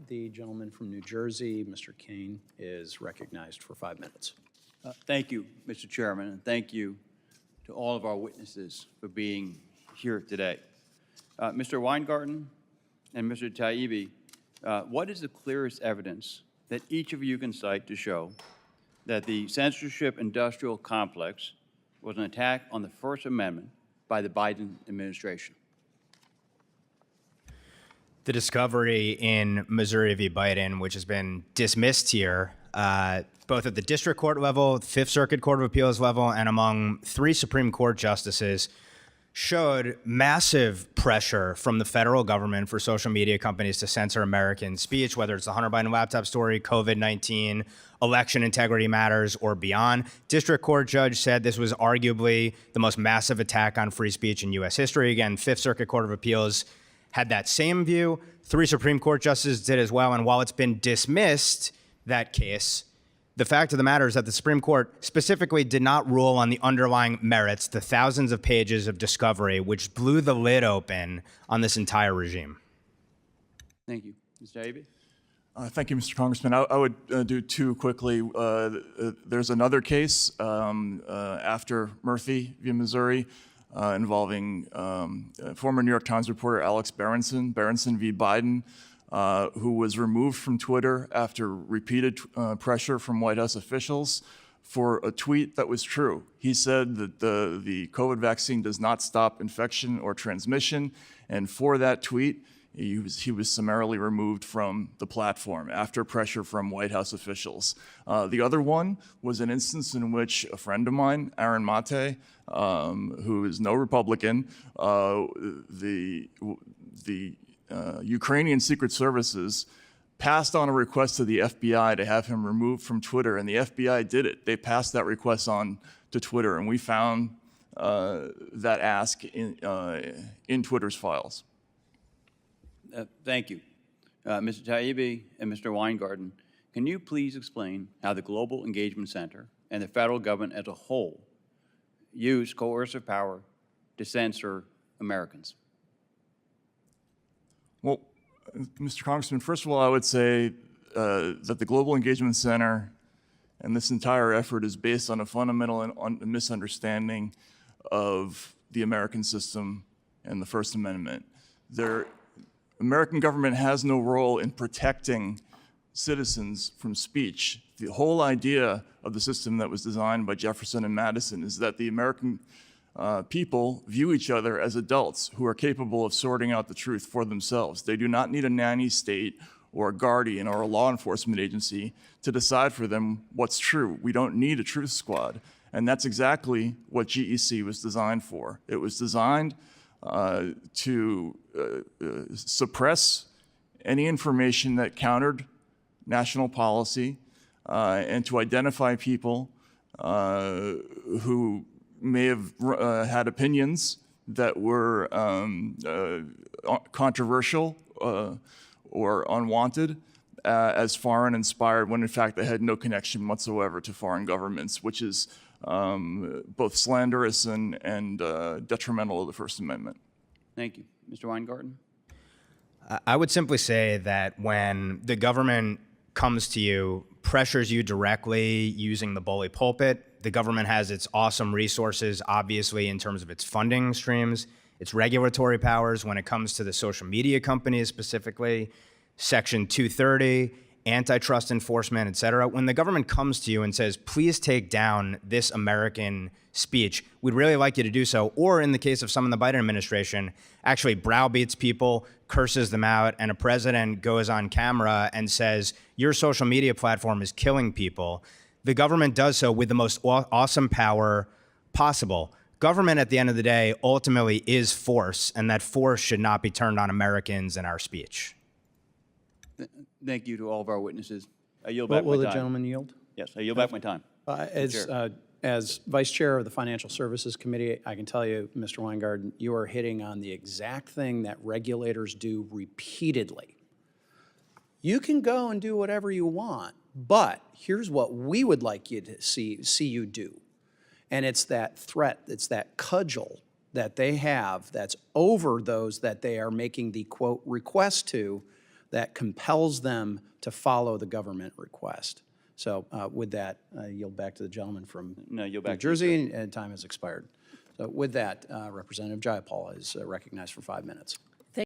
The gentleman from New Jersey, Mr. Kean, is recognized for 5 minutes. Thank you, Mr. Chairman, and thank you to all of our witnesses for being here today. Mr. Weingarten and Mr. Taibbi, what is the clearest evidence that each of you can cite to show that the censorship industrial complex was an attack on the First Amendment by the Biden administration? The discovery in Missouri v. Biden, which has been dismissed here, both at the district court level, Fifth Circuit Court of Appeals level, and among 3 Supreme Court justices, showed massive pressure from the federal government for social media companies to censor American speech, whether it's the Hunter Biden laptop story, COVID-19, election integrity matters, or beyond. District court judge said this was arguably the most massive attack on free speech in U.S. history. Again, Fifth Circuit Court of Appeals had that same view. 3 Supreme Court justices did as well. And while it's been dismissed, that case, the fact of the matter is that the Supreme Court specifically did not rule on the underlying merits, the thousands of pages of discovery, which blew the lid open on this entire regime. Thank you. Mr. Taibbi? Thank you, Mr. Congressman. I would do 2 quickly. There's another case after Murphy v. Missouri involving former New York Times reporter Alex Berenson v. Biden, who was removed from Twitter after repeated pressure from White House officials for a tweet that was true. He said that the COVID vaccine does not stop infection or transmission, and for that tweet, he was summarily removed from the platform after pressure from White House officials. The other one was an instance in which a friend of mine, Aaron Mate, who is no Republican, the Ukrainian Secret Services passed on a request to the FBI to have him removed from Twitter, and the FBI did it. They passed that request on to Twitter, and we found that ask in Twitter's files. Thank you. Mr. Taibbi and Mr. Weingarten, can you please explain how the Global Engagement Center and the federal government as a whole use coercive power to censor Americans? Well, Mr. Congressman, first of all, I would say that the Global Engagement Center and this entire effort is based on a fundamental misunderstanding of the American system and the First Amendment. American government has no role in protecting citizens from speech. The whole idea of the system that was designed by Jefferson and Madison is that the American people view each other as adults who are capable of sorting out the truth for themselves. They do not need a nanny state or a guardian or a law enforcement agency to decide for them what's true. We don't need a truth squad. And that's exactly what GEC was designed for. It was designed to suppress any information that countered national policy and to identify people who may have had opinions that were controversial or unwanted as foreign inspired, when in fact they had no connection whatsoever to foreign governments, which is both slanderous and detrimental to the First Amendment. Thank you. Mr. Weingarten? I would simply say that when the government comes to you, pressures you directly using the bully pulpit, the government has its awesome resources, obviously, in terms of its funding streams, its regulatory powers when it comes to the social media companies specifically, Section 230, antitrust enforcement, et cetera. When the government comes to you and says, please take down this American speech, we'd really like you to do so. Or in the case of some in the Biden administration, actually browbeats people, curses them out, and a president goes on camera and says, your social media platform is killing people. The government does so with the most awesome power possible. Government, at the end of the day, ultimately is force, and that force should not be turned on Americans and our speech. Thank you to all of our witnesses. I yield back my time. Will the gentleman yield? Yes, I yield back my time. As Vice Chair of the Financial Services Committee, I can tell you, Mr. Weingarten, you are hitting on the exact thing that regulators do repeatedly. You can go and do whatever you want, but here's what we would like you to see you do. And it's that threat, it's that cudgel that they have that's over those that they are making the, quote, request to, that compels them to follow the government request. So with that, I yield back to the gentleman from No, yield New back to you, sir. Jersey, and time has expired. So with that, Representative Jayapal is recognized for 5 minutes.